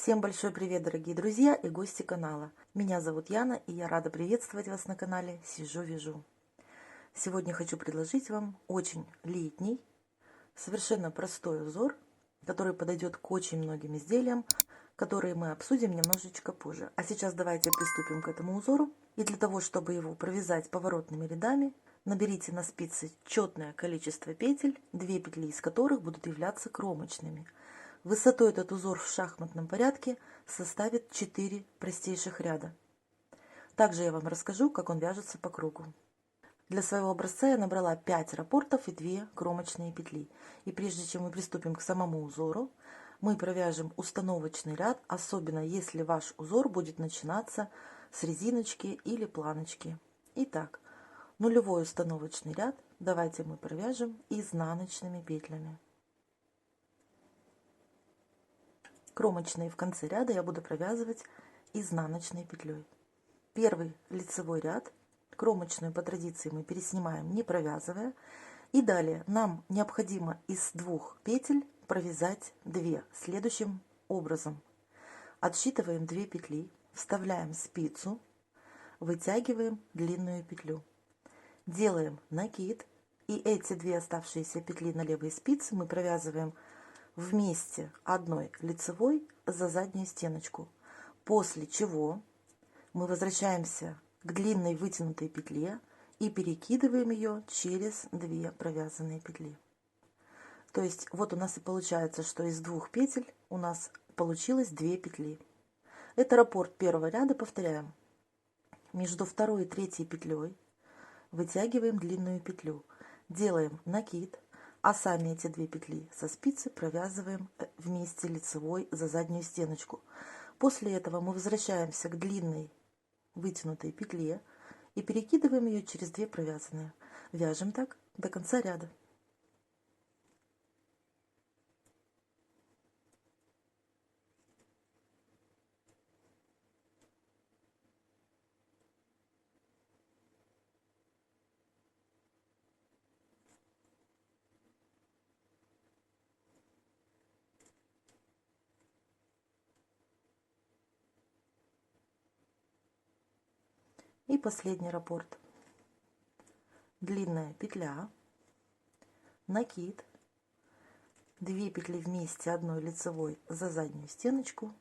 Всем большой привет, дорогие друзья и гости канала. Меня зовут Яна, и я рада приветствовать вас на канале Сижу-Вяжу. Сегодня хочу предложить вам очень летний, совершенно простой узор, который подойдет к очень многим изделиям, которые мы обсудим немножечко позже. А сейчас давайте приступим к этому узору. И для того, чтобы его провязать поворотными рядами, наберите на спицы четное количество петель, 2 петли из которых будут являться кромочными. Высотой этот узор в шахматном порядке составит 4 простейших ряда. Также я вам расскажу, как он вяжется по кругу. Для своего образца я набрала 5 раппортов и 2 кромочные петли. И прежде чем мы приступим к самому узору, мы провяжем установочный ряд, особенно если ваш узор будет начинаться с резиночки или планочки. Итак, нулевой установочный ряд давайте мы провяжем изнаночными петлями. Кромочные в конце ряда я буду провязывать изнаночной петлей. Первый лицевой ряд, кромочную по традиции мы переснимаем, не провязывая. И далее нам необходимо из 2 петель провязать 2 следующим образом. Отсчитываем 2 петли, вставляем спицу, вытягиваем длинную петлю. Делаем накид, и эти 2 оставшиеся петли на левой спице мы провязываем вместе одной лицевой за заднюю стеночку, после чего мы возвращаемся к длинной вытянутой петле и перекидываем ее через 2 провязанные петли. То есть вот у нас и получается, что из 2 петель у нас получилось 2 петли. Это раппорт первого ряда. Повторяем. Между второй и третьей петлей вытягиваем длинную петлю, делаем накид, а сами эти 2 петли со спицы провязываем вместе лицевой за заднюю стеночку. После этого мы возвращаемся к длинной вытянутой петле и перекидываем ее через 2 провязанные. Вяжем так до конца ряда. И последний раппорт. Длинная петля, накид, 2 петли вместе одной лицевой за заднюю стеночку,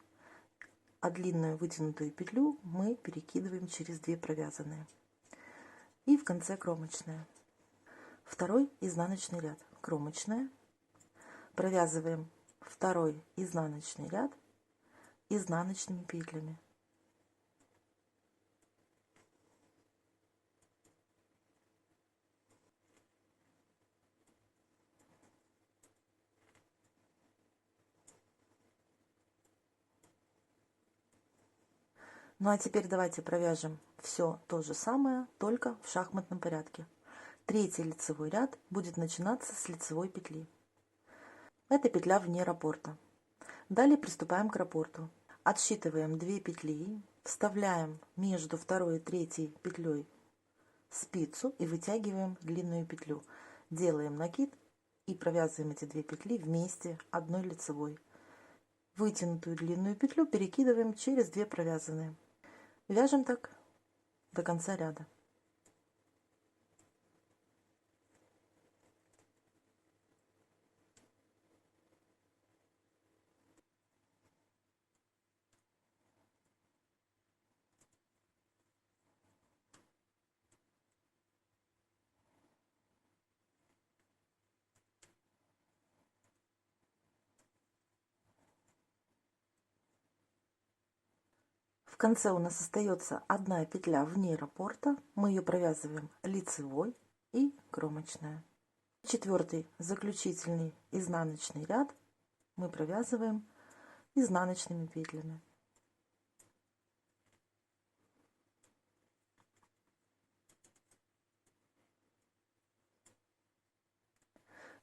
а длинную вытянутую петлю мы перекидываем через 2 провязанные. И в конце кромочная. Второй изнаночный ряд. Кромочная. Провязываем второй изнаночный ряд изнаночными петлями. Ну а теперь давайте провяжем все то же самое, только в шахматном порядке. Третий лицевой ряд будет начинаться с лицевой петли. Это петля вне раппорта. Далее приступаем к раппорту. Отсчитываем 2 петли, вставляем между второй и третьей петлей спицу и вытягиваем длинную петлю. Делаем накид и провязываем эти 2 петли вместе одной лицевой. Вытянутую длинную петлю перекидываем через 2 провязанные. Вяжем так до конца ряда. В конце у нас остается одна петля вне раппорта. Мы ее провязываем лицевой и кромочная. Четвертый заключительный изнаночный ряд мы провязываем изнаночными петлями.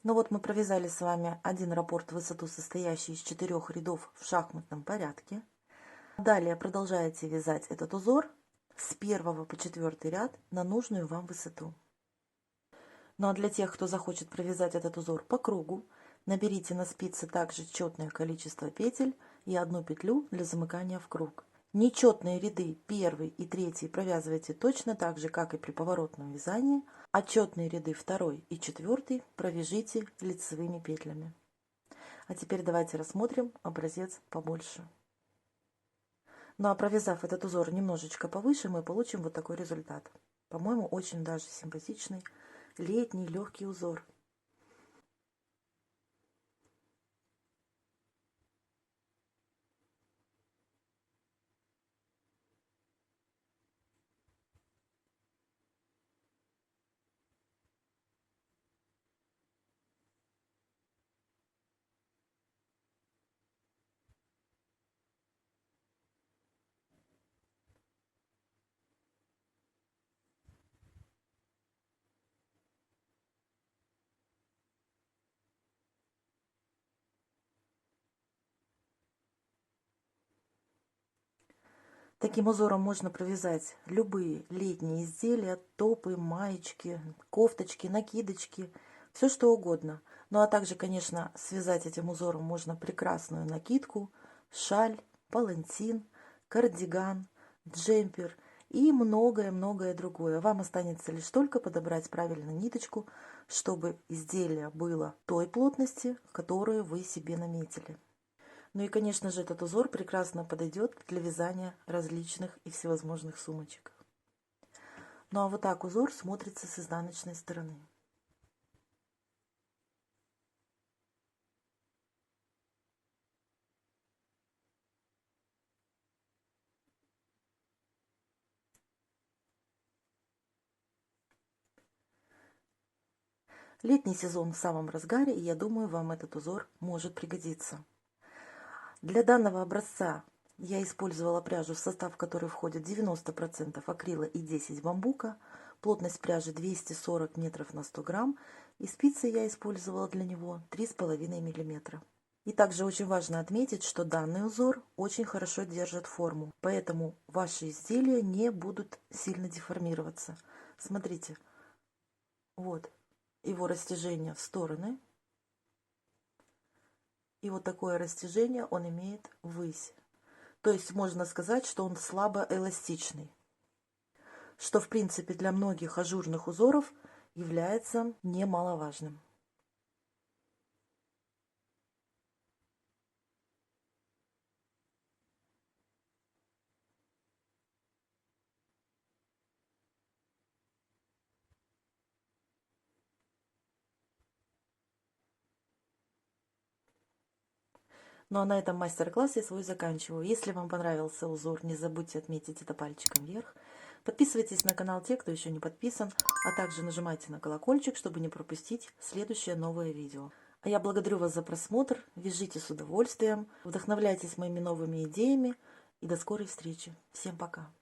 Ну вот мы провязали с вами один раппорт в высоту, состоящий из 4 рядов в шахматном порядке. Далее продолжаете вязать этот узор с 1 по 4 ряд на нужную вам высоту. Ну а для тех, кто захочет провязать этот узор по кругу, наберите на спицы также четное количество петель и 1 петлю для замыкания в круг. Нечетные ряды 1 и 3 провязывайте точно так же, как и при поворотном вязании, а четные ряды 2 и 4 провяжите лицевыми петлями. А теперь давайте рассмотрим образец побольше. Ну а провязав этот узор немножечко повыше, мы получим вот такой результат. По-моему, очень даже симпатичный летний легкий узор. Таким узором можно провязать любые летние изделия, топы, маечки, кофточки, накидочки, все что угодно. Ну а также, конечно, связать этим узором можно прекрасную накидку, шаль, палантин, кардиган, джемпер и многое-многое другое. Вам останется лишь только подобрать правильную ниточку, чтобы изделие было той плотности, которую вы себе наметили. Ну и, конечно же, этот узор прекрасно подойдет для вязания различных и всевозможных сумочек. Ну а вот так узор смотрится с изнаночной стороны. Летний сезон в самом разгаре, и я думаю, вам этот узор может пригодиться. Для данного образца я использовала пряжу, в состав которой входит 90% акрила и 10 бамбука. Плотность пряжи 240 метров на 100 грамм. И спицы я использовала для него 3,5 миллиметра. И также очень важно отметить, что данный узор очень хорошо держит форму. Поэтому ваши изделия не будут сильно деформироваться. Смотрите, вот его растяжение в стороны. И вот такое растяжение он имеет ввысь. То есть можно сказать, что он слабо эластичный, что в принципе для многих ажурных узоров является немаловажным. Ну а на этом мастер-класс я свой заканчиваю. Если вам понравился узор, не забудьте отметить это пальчиком вверх. Подписывайтесь на канал те, кто еще не подписан, а также нажимайте на колокольчик, чтобы не пропустить следующее новое видео. А я благодарю вас за просмотр, вяжите с удовольствием, вдохновляйтесь моими новыми идеями и до скорой встречи. Всем пока!